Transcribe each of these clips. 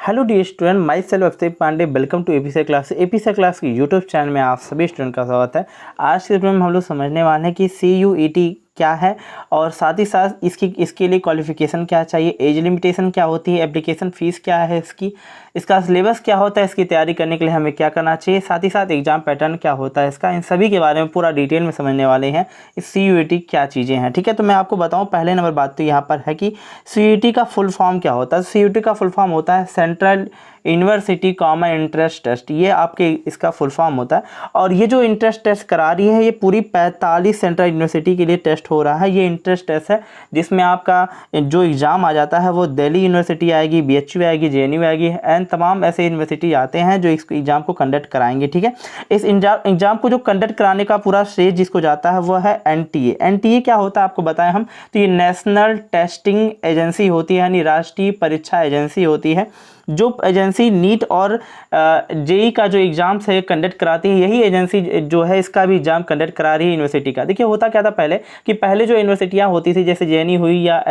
Hello dear student, myself Abhishek Pandey. Welcome to APC class. APC class की YouTube channel में आप सभी student का स्वागत है। आज के वीडियो में हम लोग समझने वाले हैं कि CUET क्या है और साथ ही साथ इसके लिए क्वालिफिकेशन क्या चाहिए, एज लिमिटेशन क्या होती है, एप्लीकेशन फ़ीस क्या है इसका सिलेबस क्या होता है, इसकी तैयारी करने के लिए हमें क्या करना चाहिए, साथ ही साथ एग्जाम पैटर्न क्या होता है इसका, इन सभी के बारे में पूरा डिटेल में समझने वाले हैं। इस CUET क्या चीज़ें हैं, ठीक है। तो मैं आपको बताऊं, पहले नंबर बात तो यहाँ पर है कि CUET का फुल फॉर्म क्या होता है। CUET का फुल फॉर्म होता है central university common entrance test, ये आपके इसका फुल फॉर्म होता है। और ये जो इंट्रेंस टेस्ट करा रही है, ये पूरी 45 सेंट्रल यूनिवर्सिटी के लिए टेस्ट हो रहा है। ये इंट्रेंस टेस्ट है जिसमें आपका जो एग्ज़ाम आ जाता है वो दिल्ली यूनिवर्सिटी आएगी, BHU आएगी, JNU आएगी, एंड तमाम ऐसे यूनिवर्सिटी आते हैं जो इस एग्ज़ाम को कंडक्ट कराएंगे, ठीक है। इस एग्ज़ाम को जो कंडक्ट कराने का पूरा श्रेय जिसको जाता है वो है NTA। NTA क्या होता है आपको बताएं हम, तो ये नेशनल टेस्टिंग एजेंसी होती है, यानी राष्ट्रीय परीक्षा एजेंसी होती है। जो एजेंसी नीट और JEE का जो एग्ज़ाम्स है कंडक्ट कराती है, यही एजेंसी जो है इसका भी एग्ज़ाम कंडक्ट करा रही है यूनिवर्सिटी का। देखिए होता क्या था पहले कि पहले जो यूनिवर्सिटियाँ होती थी, जैसे JNU हुई या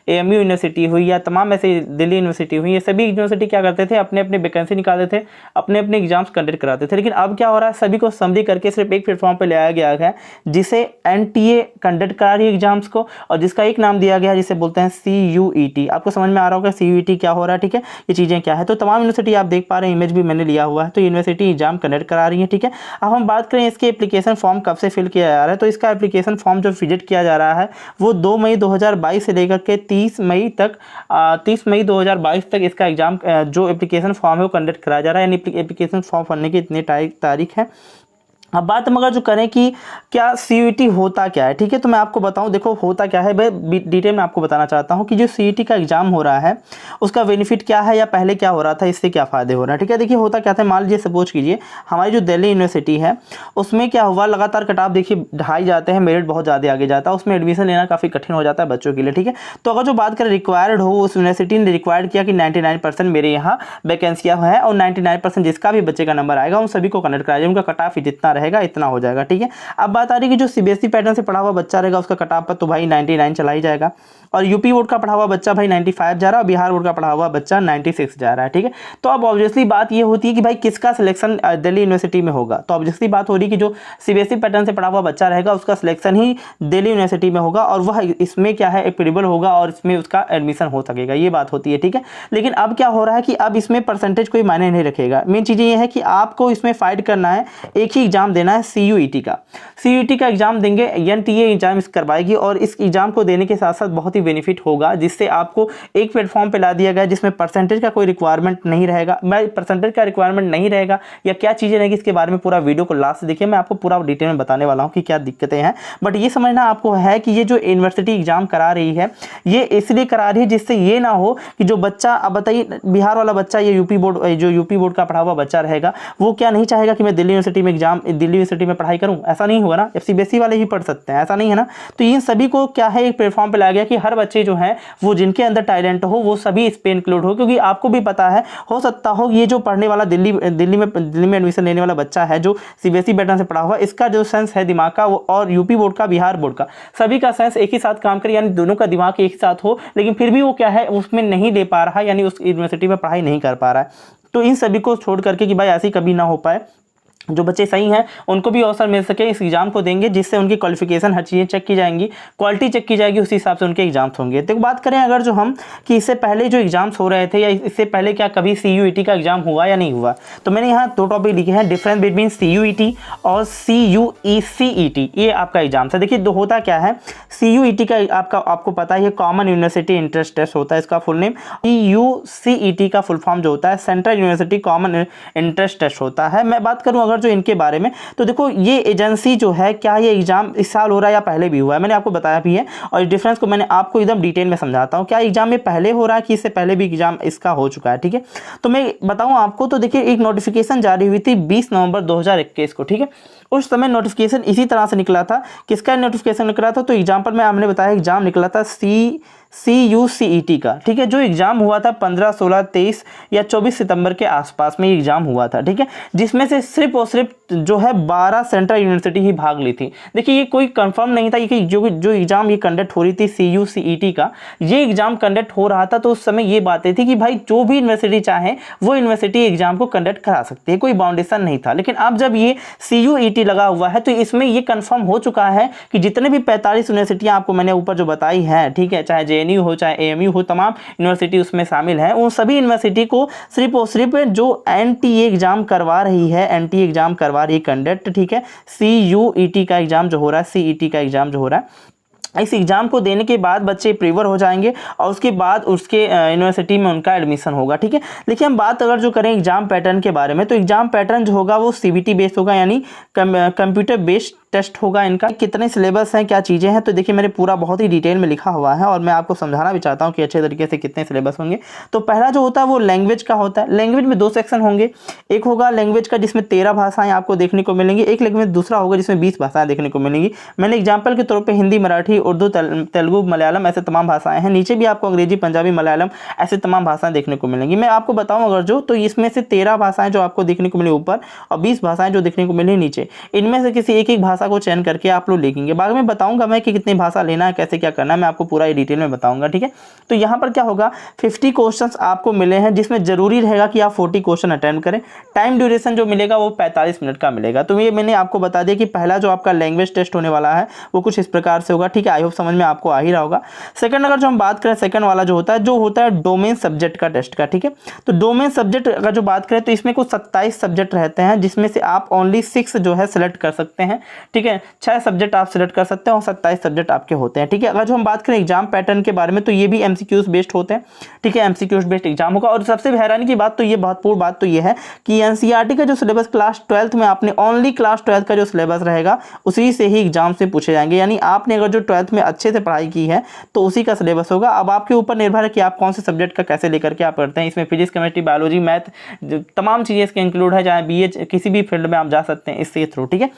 AMU यूनिवर्सिटी हुई या तमाम ऐसे दिल्ली यूनिवर्सिटी हुई, ये सभी यूनिवर्सिटी क्या करते थे, अपने अपने वैकेंसी निकालते थे, अपने अपने एग्जाम्स कंडक्ट कराते थे। लेकिन अब क्या हो रहा है, सभी को समझी करके सिर्फ एक प्लेटफॉर्म पर ले आया गया है जिसे NTA कंडक्ट करा रही है एग्जाम्स को, और जिसका एक नाम दिया गया है जिसे बोलते हैं CUET। आपको समझ में आ रहा होगा CUET क्या हो रहा है, ठीक है। ये चीज़ें क्या है, तो तमाम यूनिवर्सिटी आप देख पा रहे हैं, इमेज भी मैंने लिया हुआ है, तो यूनिवर्सिटी एग्जाम कंडक्ट करा रही है, ठीक है। अब हम बात करें इसके एप्लीकेशन फॉर्म कब से फिल किया जा रहा है, तो इसका एप्लीकेशन फॉर्म जो विजिट किया जा रहा है वो 2 मई 2022 से लेकर के 30 मई 2022 तक इसका एग्जाम जो एप्लीकेशन फॉर्म है वो कंडक्ट कराया जा रहा है, यानी एप्लीकेशन फॉर्म भरने की इतनी तारीख है। अब बात हम अगर जो करें कि क्या CUET होता क्या है, ठीक है, तो मैं आपको बताऊं, देखो होता क्या है भाई, डिटेल में आपको बताना चाहता हूं कि जो CUET का एग्जाम हो रहा है उसका बेनिफिट क्या है या पहले क्या हो रहा था, इससे क्या फ़ायदे हो रहा है, ठीक है। देखिए होता क्या था, मान लीजिए सपोज कीजिए हमारी जो दिल्ली यूनिवर्सिटी है उसमें क्या हुआ, लगातार कट ऑफ देखिए ढाई जाते हैं, मेरिट बहुत ज़्यादा आगे जाता है, उसमें एडमिशन लेना काफ़ी कठिन हो जाता है बच्चों के लिए, ठीक है। तो अगर जो बात करें रिक्वायर्ड हो, उस यूनिवर्सिटी ने रिक्वायर्ड किया कि 99% मेरे यहाँ वैकेंसियाँ हैं और 99% जिसका भी बच्चे का नंबर आएगा उन सभी को कनेक्ट कराया जाएगा, उनका कट ऑफ जितना रहेगा इतना हो जाएगा, ठीक है। अब बात आ रही है कि जो CBSE पैटर्न से पढ़ा हुआ बच्चा रहेगा उसका कट ऑफ पर तो भाई 99 चला ही जाएगा, और यूपी बोर्ड का पढ़ा हुआ बच्चा भाई 95 जा रहा है, और बिहार बोर्ड का पढ़ा हुआ बच्चा 96 जा रहा है, ठीक है। तो अब ऑब्वियसली बात ये होती है कि भाई किसका सिलेक्शन दिल्ली यूनिवर्सिटी में होगा, तो ऑब्वियसली बात हो रही है कि जो CBSE पैटर्न से पढ़ा हुआ बच्चा रहेगा उसका सिलेक्शन ही दिल्ली यूनिवर्सिटी में होगा, और वह इसमें क्या है एप्लीकेबल होगा और इसमें उसका एडमिशन हो सकेगा, ये बात होती है, ठीक है। लेकिन अब क्या हो रहा है कि अब इसमें परसेंटेज कोई मायने नहीं रखेगा। मेन चीज़ें ये है कि आपको इसमें फाइट करना है, एक ही एग्जाम देना है CUET का। CUET का एग्जाम देंगे, NTA एग्जाम इस करवाएगी, और इस एग्जाम को देने के साथ साथ बहुत ही बेनिफिट होगा, जिससे आपको एक प्लेटफॉर्म पे ला दिया गया जिसमें परसेंटेज का कोई रिक्वायरमेंट नहीं रहेगा। मैं परसेंटेज का रिक्वायरमेंट नहीं रहेगा या क्या चीज़ें रहेगी, इसके बारे में पूरा वीडियो को लास्ट से देखिए, मैं आपको पूरा डिटेल में बताने वाला हूँ कि क्या दिक्कतें हैं। बट ये समझना आपको है कि ये जो यूनिवर्सिटी एग्जाम करा रही है ये इसलिए करा रही है जिससे ये ना हो कि जो बच्चा, अब बताइए बिहार वाला बच्चा या यूपी बोर्ड का पढ़ा हुआ बच्चा रहेगा, वो क्या नहीं चाहेगा कि मैं दिल्ली यूनिवर्सिटी में पढ़ाई करूं, ऐसा नहीं होगा ना। CBSE वाले ही पढ़ सकते हैं, ऐसा नहीं है ना। तो इन सभी को क्या है एक प्लेटफॉर्म पे लाया गया कि हर बच्चे जो हैं वो जिनके अंदर टैलेंट हो वो सभी इस पे इंक्लूड हो, क्योंकि आपको भी पता है, हो सकता हो ये जो पढ़ने वाला दिल्ली में एडमिशन लेने वाला बच्चा है जो CBSE पैटर्न से पढ़ा हुआ, इसका जो सेंस है दिमाग का और यूपी बोर्ड का, बिहार बोर्ड का, सभी का सेंस एक ही साथ काम करे, यानी दोनों का दिमाग एक ही साथ हो, लेकिन फिर भी वो क्या है उसमें नहीं ले पा रहा, यानी उस यूनिवर्सिटी में पढ़ाई नहीं कर पा रहा है। तो इन सभी को छोड़ करके कि भाई ऐसी कभी ना हो पाए, जो बच्चे सही हैं उनको भी अवसर मिल सके, इस एग्जाम को देंगे जिससे उनकी क्वालिफिकेशन हर चीज़ें चेक की जाएंगी, क्वालिटी चेक की जाएगी, उसी हिसाब से उनके एग्जाम्स होंगे। तो बात करें अगर जो हम कि इससे पहले जो एग्जाम्स हो रहे थे या इससे पहले क्या कभी CUET का एग्जाम हुआ या नहीं हुआ, तो मैंने यहाँ 2 टॉपिक लिखे हैं, डिफरेंस बिटवीन CUET और CUECET, ये आपका एग्जाम है। देखिए होता क्या है, CUET का आपको पता है कॉमन यूनिवर्सिटी इंट्रेंस टेस्ट होता है, इसका फुल नेम। CUCET का फुल फॉर्म जो होता है central university common entrance test होता है। मैं बात करूँ जो इनके बारे में, तो देखो ये एजेंसी जो है, क्या ये एग्जाम इस साल हो रहा है या पहले भी हुआ है, मैंने आपको बताया भी है, और इस डिफरेंस को मैंने आपको एकदम डिटेल में समझाता हूँ। क्या एग्जाम में पहले हो रहा है कि इससे पहले भी एग्जाम इसका हो चुका है, ठीक है। तो मैं बताऊँ आपको, तो देखिए एक नोटिफिकेशन जारी हुई थी 20 नवंबर 2021 को, ठीक है। उस समय नोटिफिकेशन इसी तरह से निकला था। किसका नोटिफिकेशन निकला था? तो एग्जाम्पल में हमने बताया एग्जाम निकला था CUCET का, ठीक है, जो एग्जाम हुआ था 15, 16, 23 या 24 सितंबर के आसपास में एग्जाम हुआ था, ठीक है, जिसमें से सिर्फ और सिर्फ जो है 12 सेंट्रल यूनिवर्सिटी ही भाग ली थी। देखिए ये कोई कंफर्म नहीं था कि जो एग्जाम ये कंडक्ट हो रही थी CUCET का, ये एग्जाम कंडक्ट हो रहा था, तो उस समय ये बातें थी कि भाई जो भी यूनिवर्सिटी चाहे वो यूनिवर्सिटी एग्जाम को कंडक्ट करा सकती है, कोई बाउंडेशन नहीं था। लेकिन अब जब ये CUET लगा हुआ है तो इसमें ये कंफर्म हो चुका है कि जितने भी 45 यूनिवर्सिटियां आपको मैंने ऊपर जो बताई हैं, ठीक है, चाहे JNU हो चाहे AMU हो, तमाम यूनिवर्सिटी उसमें शामिल है, उन सभी यूनिवर्सिटी को सिर्फ और सिर्फ जो NTA एग्जाम करवा रही है, NTA एग्जाम करवा रही है कंडक्ट, ठीक है, CUET का एग्जाम जो हो रहा है, CET का एग्जाम जो हो रहा है, इस एग्जाम को देने के बाद बच्चे प्रीवर हो जाएंगे और उसके बाद उसके यूनिवर्सिटी में उनका एडमिशन होगा, ठीक है। देखिए हम बात अगर जो करें एग्जाम पैटर्न के बारे में, तो एग्जाम पैटर्न जो होगा वो CBT बेस्ड होगा, यानी कंप्यूटर बेस्ड टेस्ट होगा। इनका कितने सिलेबस हैं, क्या चीज़ें हैं, तो देखिए मैंने पूरा बहुत ही डिटेल में लिखा हुआ है और मैं आपको समझाना भी चाहता हूँ कि अच्छे तरीके से कितने सिलेबस होंगे। तो पहला जो होता है वो लैंग्वेज का होता है। लैंग्वेज में 2 सेक्शन होंगे, एक होगा लैंग्वेज का जिसमें 13 भाषाएं आपको देखने को मिलेंगी, एक लैंग्वेज दूसरा होगा जिसमें 20 भाषाएं देखने को मिलेंगी। मैंने एग्जाम्पल के तौर पर हिंदी, मराठी, उर्दू, तेलुगु, मलयालम ऐसे तमाम भाषाएं हैं। नीचे भी आपको अंग्रेजी, पंजाबी, मलयालम ऐसे तमाम भाषाएं देखने को मिलेंगी। मैं आपको बताऊं अगर जो, तो इसमें से 13 भाषाएं जो आपको देखने को मिली ऊपर और 20 भाषाएं जो देखने को मिली नीचे, इनमें से किसी एक भाषा को चयन करके आप लोग लिखेंगे। बाद में बताऊंगा मैं कि कितनी भाषा लेना है, कैसे क्या करना है, मैं आपको पूरा डिटेल में बताऊंगा, ठीक है। तो यहाँ पर क्या होगा, 50 क्वेश्चंस आपको मिले हैं, जिसमें जरूरी रहेगा कि आप 40 क्वेश्चन अटेम्प्ट करें। टाइम ड्यूरेशन जो मिलेगा वो 45 मिनट का मिलेगा। तो ये मैंने आपको बता दिया कि पहला जो आपका लैंग्वेज टेस्ट होने वाला है वो कुछ इस प्रकार से होगा, ठीक है। आई होप समझ में आपको आ ही रहा होगा। सेकंड अगर जो हम बात करें, सेकंड वाला जो होता है डोमेन सब्जेक्ट का टेस्ट का, ठीक है। तो डोमेन सब्जेक्ट अगर जो बात करें तो इसमें कुछ 27 सब्जेक्ट रहते हैं, जिसमें से आप ओनली 6 जो है सिलेक्ट कर सकते हैं, ठीक है। 6 सब्जेक्ट आप सिलेक्ट कर सकते हैं और 27 सब्जेक्ट आपके होते हैं, ठीक है। अगर जो हम बात करें एग्जाम पैटर्न के बारे में, तो ये भी MCQs बेस्ड होते हैं, ठीक है, MCQs बेस्ड एग्जाम होगा। और सबसे हैरानी की बात तो ये, महत्वपूर्ण बात तो ये है कि NCERT का जो सिलेबस क्लास 12th में आपने ओनली क्लास 12th का जो सिलेबस रहेगा उसी से ही एग्जाम से पूछे जाएंगे, यानी आपने अगर जो 12th में अच्छे से पढ़ाई की है तो उसी का सिलेबस होगा। अब आपके ऊपर निर्भर है कि आप कौन से सब्जेक्ट का कैसे लेकर के आप पढ़ते हैं। इसमें फिजिक्स, केमिस्ट्री, बायोलॉजी, मैथ तमाम चीज़ें इसके इंक्लूड है, चाहे BA किसी भी फील्ड में आप जा सकते हैं इसके थ्रू, ठीक है।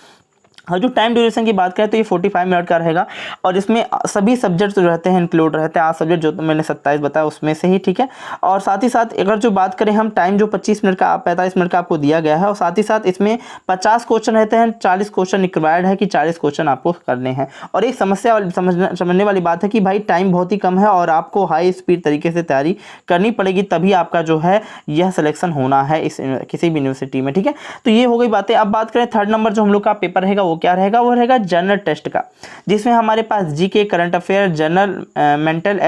और जो टाइम ड्यूरेशन की बात करें तो ये 45 मिनट का रहेगा और इसमें सभी सब्जेक्ट जो रहते हैं इंक्लूड रहते हैं, 8 सब्जेक्ट जो मैंने 27 बताया उसमें से ही, ठीक है। और साथ ही साथ अगर जो बात करें हम, टाइम जो 25 मिनट का 45 मिनट का आपको दिया गया है और साथ ही साथ इसमें 50 क्वेश्चन रहते हैं, 40 क्वेश्चन रिक्वायर्ड है कि 40 क्वेश्चन आपको करने हैं। और एक समस्या वाली समझने वाली बात है कि भाई टाइम बहुत ही कम है और आपको हाई स्पीड तरीके से तैयारी करनी पड़ेगी, तभी आपका जो है यह सिलेक्शन होना है इस किसी भी यूनिवर्सिटी में, ठीक है। तो ये हो गई बातें। अब बात करें थर्ड नंबर जो हम लोग का पेपर रहेगा वो क्या रहेगा, वो रहेगा जनरल टेस्ट का, जिसमें हमारे पास GK, current affair, general mental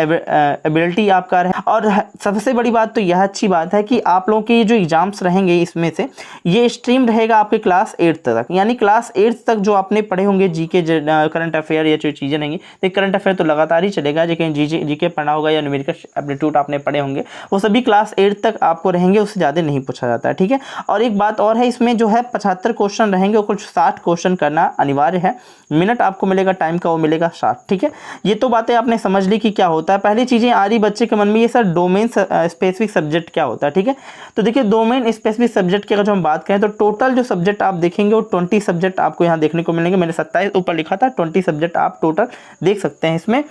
ability आपका रहे। और सबसे बड़ी बात तो यह अच्छी बात है कि आप लोगों के जो एग्जाम्स रहेंगे इसमें से ये स्ट्रीम रहेगा आपके क्लास 8 तक, यानी क्लास 8 तक जो आपने पढ़े होंगे GK, करंट अफेयर, ये जो चीज़ें रहेंगी, तो करंट अफेयर तो लगातार ही चलेगा, लेकिन GK पढ़ा होगा या न्यूमेरिकल एप्टीट्यूड आपने पढ़े होंगे, वो सभी क्लास 8 तक आपको रहेंगे, उससे ज़्यादा नहीं पूछा जाता है, ठीक है। और एक बात और है, इसमें जो है 75 क्वेश्चन रहेंगे और कुछ 60 क्वेश्चन करना अनिवार्य है। मिनट आपको मिलेगा टाइम का, वो मिलेगा 60, ठीक है। ये तो बातें आपने समझ ली कि क्या होता है। पहली चीज़ें आ रही बच्चे के मन में, ये सर डोमेन स्पेसिफिक सब्जेक्ट क्या होता है, ठीक है। तो देखिए डोमेन स्पेसिफिक सब्जेक्ट की अगर जो हम बात करें तो टोटल जो सब्जेक्ट आप देखेंगे वो 20 सब्जेक्ट आपको यहाँ देखने को मिलेंगे। मैंने 27 ऊपर लिखा था, 20 सब्जेक्ट आप टोटल देख सकते हैं इसमें।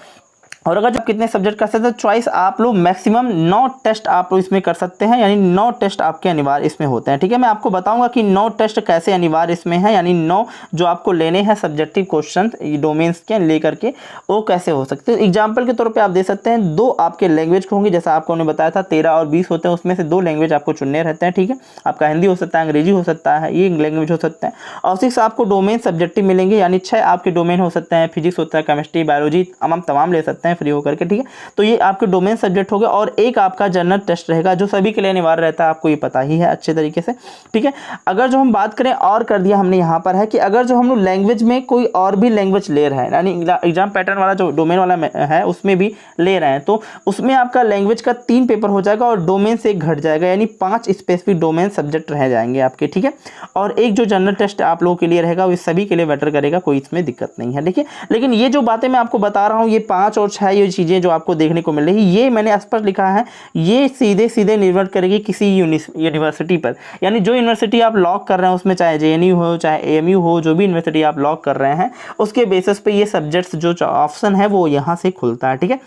और अगर जब कितने सब्जेक्ट कर सकते हैं, चॉइस आप लोग मैक्सिमम 9 टेस्ट आप लोग इसमें कर सकते हैं, यानी 9 टेस्ट आपके अनिवार्य इसमें होते हैं, ठीक है। मैं आपको बताऊंगा कि 9 टेस्ट कैसे अनिवार्य इसमें है, यानी 9 जो आपको लेने हैं सब्जेक्टिव क्वेश्चन डोमेन्स के लेकर के, वो कैसे हो सकते हैं। एग्जाम्पल के तौर पर आप दे सकते हैं 2 आपके लैंग्वेज के होंगे, जैसा आपको बताया था 13 और 20 होते हैं, उसमें से 2 लैंग्वेज आपको चुनने रहते हैं, ठीक है। आपका हिंदी हो सकता है, अंग्रेजी हो सकता है, ये लैंग्वेज हो सकता है। और 6 आपको डोमेन सब्जेक्टिव मिलेंगे, यानी 6 आपके डोमेन हो सकते हैं, फिजिक्स होता है, केमिस्ट्री, बायोलॉजी, तमाम ले सकते हैं फ्री होकर के, ठीक है। तो ये आपके डोमेन सब्जेक्ट हो गए और एक आपका जनरल टेस्ट रहेगा जो सभी के लिए अनिवार्य रहता है, आपको ये पता ही है अच्छे तरीके से, ठीक है। अगर जो हम बात करें और कर दिया हमने यहाँ पर है कि अगर जो हम लोग लैंग्वेज में कोई और भी लैंग्वेज ले रहे हैं, यानी एग्जाम पैटर्न वाला जो डोमेन वाला है उसमें भी ले रहे हैं, तो उसमें आपका लैंग्वेज का 3 पेपर हो जाएगा और डोमेन से 1 घट जाएगा, यानी 5 स्पेसिफिक डोमेन सब्जेक्ट रह जाएंगे आपके, ठीक है। और एक जो जनरल टेस्ट आप लोगों के लिए रहेगा वो सभी के लिए बेटर करेगा, कोई इसमें दिक्कत नहीं है, देखिए। लेकिन ये जो बातें मैं आपको बता रहा हूँ ये 5 और कुछ है ये चीज़ें जो आपको देखने को मिल रही है। ये मैंने स्पष्ट लिखा है, ये सीधे सीधे निर्भर करेगी किसी यूनिवर्सिटी पर, यानी जो यूनिवर्सिटी आप लॉक कर रहे हैं उसमें, चाहे JNU हो चाहे AMU हो, जो भी यूनिवर्सिटी आप लॉक कर रहे हैं उसके बेसिस पे ये सब्जेक्ट्स जो ऑप्शन है वो यहाँ से खुलता है। ठीक है,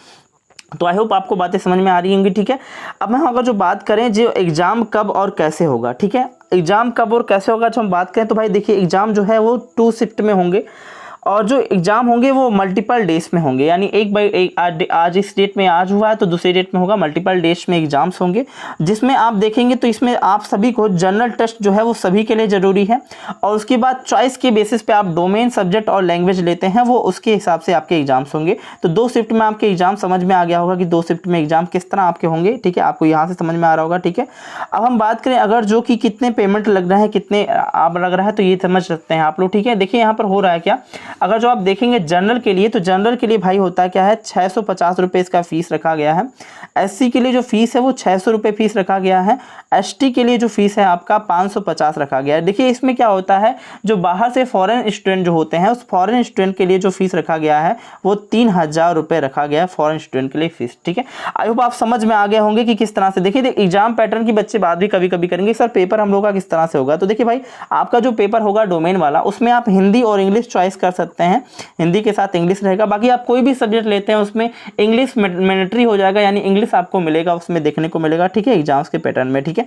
तो आई होप आपको बातें समझ में आ रही होंगी। ठीक है, अब हम अगर जो बात करें जो एग्ज़ाम कब और कैसे होगा, ठीक है, एग्ज़ाम कब और कैसे होगा जो हम बात करें तो भाई देखिए एग्ज़ाम जो है वो 2 शिफ्ट में होंगे, और जो एग्ज़ाम होंगे वो मल्टीपल डेज में होंगे, यानी आज इस डेट में आज हुआ है तो दूसरी डेट में होगा, मल्टीपल डेज में एग्ज़ाम्स होंगे, जिसमें आप देखेंगे तो इसमें आप सभी को जनरल टेस्ट जो है वो सभी के लिए ज़रूरी है, और उसके बाद चॉइस के बेसिस पे आप डोमेन सब्जेक्ट और लैंग्वेज लेते हैं वो उसके हिसाब से आपके एग्ज़ाम्स होंगे। तो 2 शिफ्ट में आपके एग्ज़ाम समझ में आ गया होगा कि 2 शिफ्ट में एग्ज़ाम किस तरह आपके होंगे। ठीक है, आपको यहाँ से समझ में आ रहा होगा। ठीक है, अब हम बात करें अगर जो कि कितने पेमेंट लग रहा है, कितने आप लग रहा है, तो ये समझ सकते हैं आप लोग। ठीक है, देखिए यहाँ पर हो रहा है क्या, अगर जो आप देखेंगे जनरल के लिए, तो जनरल के लिए भाई होता है क्या है, 650 रुपये इसका फीस रखा गया है। SC के लिए जो फीस है वो 600 रुपये फीस रखा गया है। ST के लिए जो फीस है आपका 550 रखा गया है। देखिए इसमें क्या होता है, जो बाहर से फॉरेन स्टूडेंट जो होते हैं उस फॉरेन स्टूडेंट के लिए जो फीस रखा गया है वो 3000 रुपये रखा गया है फॉरेन स्टूडेंट के लिए फीस। ठीक है, आई होप आप समझ में आ गए होंगे कि किस तरह से। देखिए एग्जाम पैटर्न की बच्चे बात भी कभी कभी करेंगे, सर पेपर हम लोग का किस तरह से होगा, तो देखिए भाई आपका जो पेपर होगा डोमेन वाला, उसमें आप हिंदी और इंग्लिश चॉइस कर सकते हैं, हिंदी के साथ इंग्लिश रहेगा। बाकी आप कोई भी सब्जेक्ट लेते हैं उसमें इंग्लिश मैंडेटरी हो जाएगा, यानी इंग्लिश आपको मिलेगा, उसमें देखने को मिलेगा। ठीक है, एग्जाम्स के पैटर्न में। ठीक है,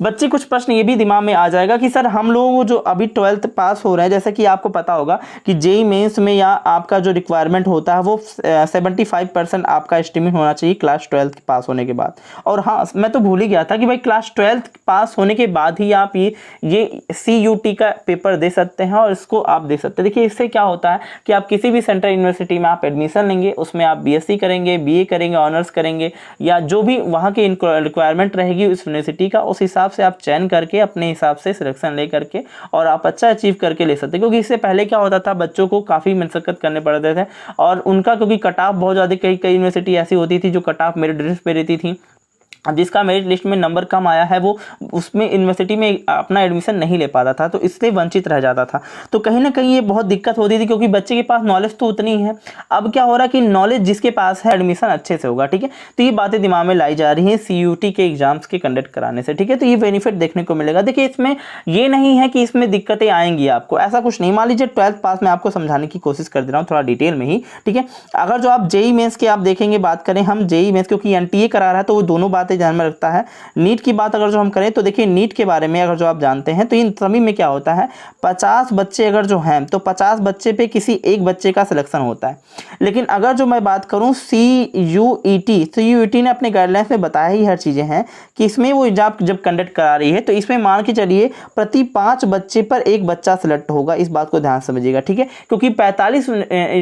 बच्चे कुछ प्रश्न ये भी दिमाग में आ जाएगा कि सर हम लोग जो अभी 12th पास हो रहे हैं, जैसे कि आपको पता होगा कि JEE मेंस में या आपका जो रिक्वायरमेंट होता है वो 75% आपका एस्टिमेट होना चाहिए क्लास 12th पास होने के बाद। और हाँ, मैं तो भूल ही गया था कि भाई क्लास 12th पास होने के बाद ही आप ये CUT का पेपर दे सकते हैं और इसको आप दे सकते हैं। देखिए इससे क्या होता है कि आप किसी भी सेंट्रल यूनिवर्सिटी में आप एडमिशन लेंगे, उसमें आप BSc करेंगे, BA करेंगे, ऑनर्स करेंगे, या जो भी वहाँ की रिक्वायरमेंट रहेगी उस यूनिवर्सिटी का, उस हिसाब से आप चयन करके अपने हिसाब से सिलेक्शन ले करके और आप अच्छा अचीव करके ले सकते हैं। क्योंकि इससे पहले क्या होता था, बच्चों को काफ़ी मशक्कत करने पड़ते थे और उनका क्योंकि कट ऑफ बहुत ज़्यादा, कई यूनिवर्सिटी ऐसी होती थी जो कट ऑफ मेरिट लिस्ट पे रहती थी, अब जिसका मेरिट लिस्ट में नंबर कम आया है वो उसमें यूनिवर्सिटी में अपना एडमिशन नहीं ले पाता था, तो इससे वंचित रह जाता था। तो कहीं ना कहीं ये बहुत दिक्कत होती थी, क्योंकि बच्चे के पास नॉलेज तो उतनी ही है। अब क्या हो रहा है कि नॉलेज जिसके पास है एडमिशन अच्छे से होगा। ठीक है, तो ये बातें दिमाग में लाई जा रही हैं CUT के एग्जाम्स के कंडक्ट कराने से। ठीक है, तो ये बेनिफिट देखने को मिलेगा। देखिए इसमें ये नहीं है कि इसमें दिक्कतें आएंगी आपको, ऐसा कुछ नहीं। मान लीजिए 12th पास में आपको समझाने की कोशिश कर दे रहा हूँ थोड़ा डिटेल में ही। ठीक है, अगर जो आप JEE मेंस के आप देखेंगे, बात करें हम JEE मेंस, क्योंकि NTA करा रहा है तो वो दोनों बातें ध्यान में रखता है। नीट की बात अगर जो हम करें तो देखिए नीट के बारे में अगर जो आप जानते हैं तो इन सभी में क्या होता है, 50 बच्चे अगर जो हैं तो 50 बच्चे पे किसी एक बच्चे का सिलेक्शन होता है। लेकिन अगर जो मैं बात करूं CUET ने अपने गाइडलाइंस में बताया ही हर चीज़ें हैं कि इसमें वो एग्जाम जब कंडक्ट करा रही है तो इसमें मान के चलिए प्रति 5 बच्चे पर एक बच्चा सिलेक्ट होगा। इस बात को ध्यान समझिएगा। ठीक है, क्योंकि 45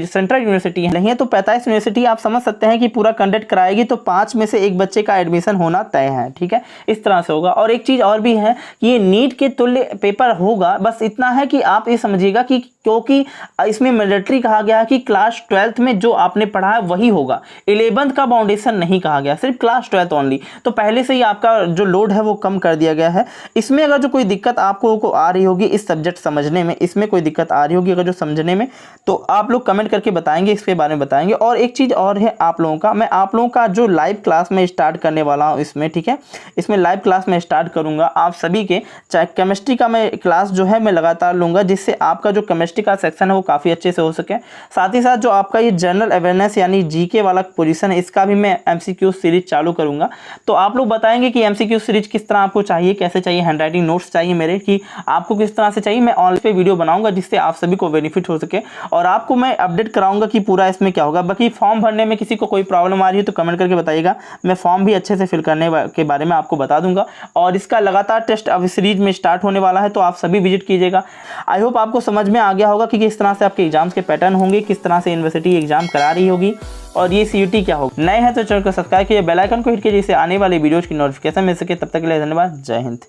सेंट्रल यूनिवर्सिटी नहीं है, तो 45 यूनिवर्सिटी आप समझ सकते हैं कि पूरा कंडक्ट कराएगी तो 5 में से एक बच्चे का एडमिशन होना तय है। ठीक है, इस तरह से होगा। और एक चीज और भी है कि ये नीट के तुल्य पेपर होगा, बस इतना है कि आप ये समझिएगा कि क्योंकि इसमें मैंडेटरी कहा गया है कि क्लास 12th में जो आपने पढ़ा है वही होगा, 11th का बाउंडेशन नहीं कहा गया, सिर्फ क्लास 12th ओनली। तो पहले से ही आपका जो लोड है वो कम कर दिया गया है। इसमें अगर जो कोई दिक्कत आपको आ रही होगी इस सब्जेक्ट समझने में, इसमें कोई दिक्कत आ रही होगी अगर जो समझने में, तो आप लोग कमेंट करके बताएंगे, इसके बारे में बताएंगे। और एक चीज और है आप लोगों का, मैं आप लोगों का जो लाइव क्लास में स्टार्ट करने वाला हूँ इसमें। ठीक है, इसमें लाइव क्लास में स्टार्ट करूंगा आप सभी के, चाहे केमिस्ट्री का मैं क्लास जो है मैं लगातार लूंगा, जिससे आपका जो केमिस्ट्री का सेक्शन है वो काफ़ी अच्छे से हो सके। साथ ही साथ जो आपका ये जनरल अवेयरनेस यानी GK वाला पोजीशन है, इसका भी मैं MCQ सीरीज चालू करूंगा। तो आप लोग बताएंगे कि MCQ सीरीज किस तरह आपको चाहिए, कैसे चाहिए, हैंडराइटिंग नोट्स चाहिए मेरे कि आपको किस तरह से चाहिए, मैं ऑनलाइन पे वीडियो बनाऊंगा जिससे आप सभी को बेनिफिट हो सके और आपको मैं अपडेट कराऊंगा कि पूरा इसमें क्या होगा। बाकी फॉर्म भरने में किसी को कोई प्रॉब्लम आ रही है तो कमेंट करके बताइएगा, मैं फॉर्म भी अच्छे से फिल करने के बारे में आपको बता दूंगा। और इसका लगातार टेस्ट अब सीरीज में स्टार्ट होने वाला है, तो आप सभी विजिट कीजिएगा। आई होप आपको समझ में आ गया होगा कि किस तरह से आपके एग्जाम्स के पैटर्न होंगे, किस तरह से यूनिवर्सिटी एग्जाम करा रही होगी और ये CUT क्या होगा। नए हैं तो चैनल को सब्सक्राइब कीजिए, बेल आइकन को हिट कीजिए जिससे आने वाले वीडियोज की नोटिफिकेशन मिल सके। तब तक के लिए धन्यवाद, जय हिंद।